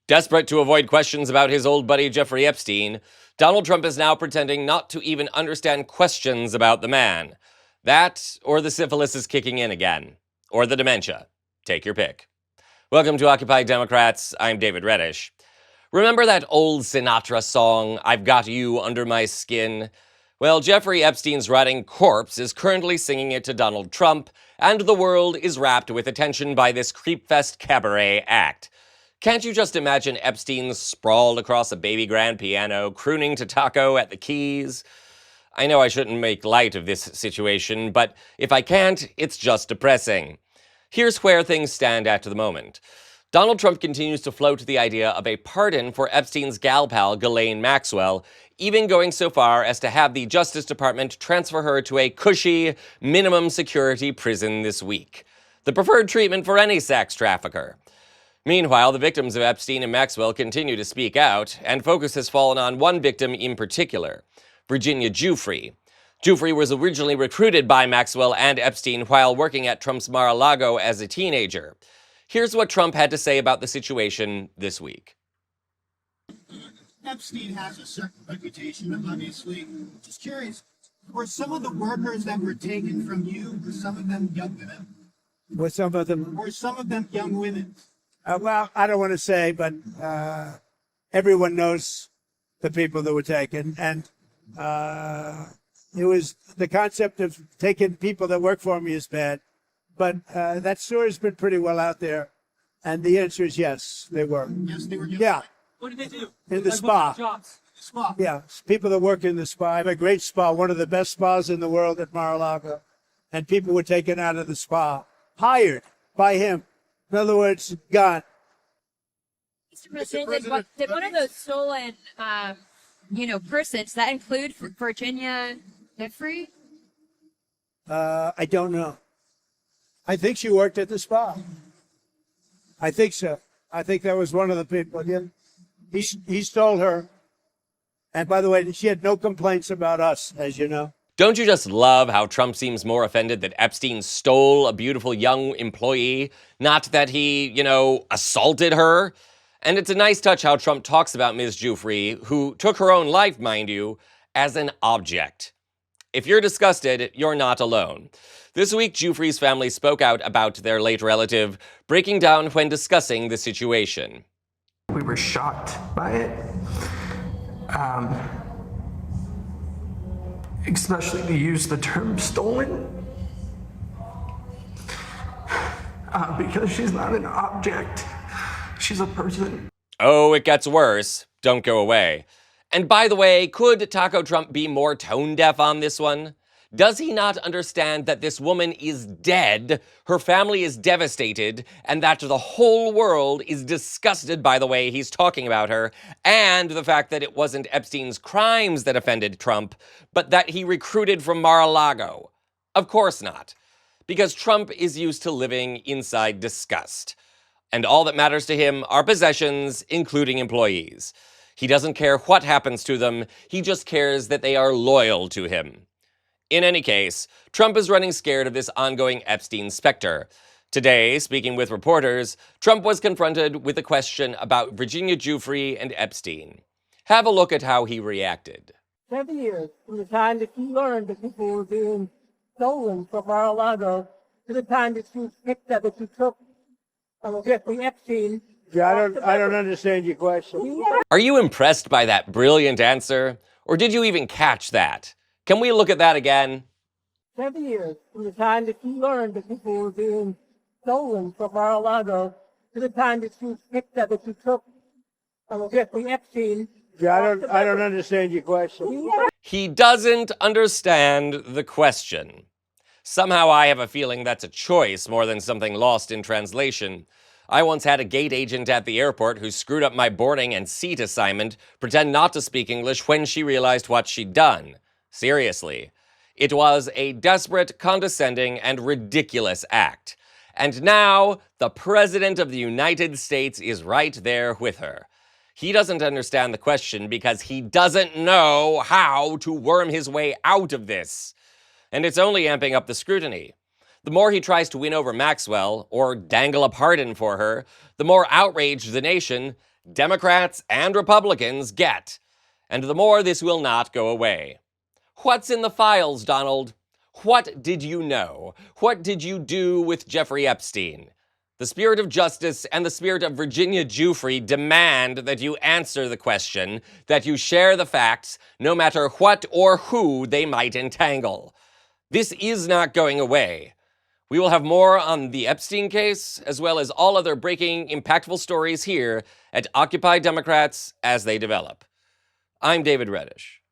Desperate to avoid questions about his old buddy Jeffrey Epstein, Donald Trump is now pretending not to even understand questions about the man. That, or the syphilis is kicking in again. Or the dementia. Take your pick. Welcome to Occupy Democrats. I'm David Reddish. Remember that old Sinatra song, I've Got You Under My Skin? Well, Jeffrey Epstein's rotting corpse is currently singing it to Donald Trump, and the world is wrapped with attention by this creepfest cabaret act. Can't you just imagine Epstein sprawled across a baby grand piano, crooning to Taco at the keys? I know I shouldn't make light of this situation, but if I can't, it's just depressing. Here's where things stand at the moment. Donald Trump continues to float the idea of a pardon for Epstein's gal pal, Ghislaine Maxwell, even going so far as to have the Justice Department transfer her to a cushy, minimum security prison this week. The preferred treatment for any sex trafficker. Meanwhile, the victims of Epstein and Maxwell continue to speak out, and focus has fallen on one victim in particular, Virginia Giuffre. Giuffre was originally recruited by Maxwell and Epstein while working at Trump's Mar-a-Lago as a teenager. Here's what Trump had to say about the situation this week. Epstein has a certain reputation, obviously. Just curious, were some of the workers that were taken from you, were some of them young women? Were some of them? Were some of them young women? Well, I don't want to say, but everyone knows the people that were taken. And it was the concept of taking people that work for me is bad. But that story's been pretty well out there. And the answer is yes, they were. Yes, they were young. Yeah. What did they do? In the spa. Jobs. The spa. Yeah, people that work in the spa. I have a great spa, one of the best spas in the world at Mar-a-Lago. And people were taken out of the spa, hired by him. In other words, gone. Mr. President, did one of those stolen, persons, that include Virginia Giuffre? I don't know. I think she worked at the spa. I think so. I think that was one of the people. He stole her. And by the way, she had no complaints about us, as you know. Don't you just love how Trump seems more offended that Epstein stole a beautiful young employee, not that he, assaulted her? And it's a nice touch how Trump talks about Ms. Giuffre, who took her own life, mind you, as an object. If you're disgusted, you're not alone. This week, Giuffre's family spoke out about their late relative, breaking down when discussing the situation. We were shocked by it. Especially to use the term stolen, because she's not an object, she's a person. Oh, it gets worse. Don't go away. And by the way, could Taco Trump be more tone deaf on this one? Does he not understand that this woman is dead, her family is devastated, and that the whole world is disgusted by the way he's talking about her, and the fact that it wasn't Epstein's crimes that offended Trump, but that he recruited from Mar-a-Lago? Of course not. Because Trump is used to living inside disgust. And all that matters to him are possessions, including employees. He doesn't care what happens to them, he just cares that they are loyal to him. In any case, Trump is running scared of this ongoing Epstein specter. Today, speaking with reporters, Trump was confronted with a question about Virginia Giuffre and Epstein. Have a look at how he reacted. 7 years from the time that you learned that people were being stolen from Mar-a-Lago to the time that you picked up, that you took Jeffrey Epstein. Yeah, I don't understand your question. Are you impressed by that brilliant answer? Or did you even catch that? Can we look at that again? 7 years from the time that you learned that people were being stolen from Mar-a-Lago to the time that you picked up, that you took Jeffrey Epstein. Yeah, I don't understand your question. He doesn't understand the question. Somehow I have a feeling that's a choice more than something lost in translation. I once had a gate agent at the airport who screwed up my boarding and seat assignment, pretend not to speak English when she realized what she'd done. Seriously. It was a desperate, condescending, and ridiculous act. And now, the President of the United States is right there with her. He doesn't understand the question because he doesn't know how to worm his way out of this. And it's only amping up the scrutiny. The more he tries to win over Maxwell, or dangle a pardon for her, the more outraged the nation Democrats and Republicans get, and the more this will not go away. What's in the files, Donald? What did you know? What did you do with Jeffrey Epstein? The spirit of justice and the spirit of Virginia Giuffre demand that you answer the question, that you share the facts, no matter what or who they might entangle. This is not going away. We will have more on the Epstein case, as well as all other breaking, impactful stories here at Occupy Democrats as they develop. I'm David Reddish.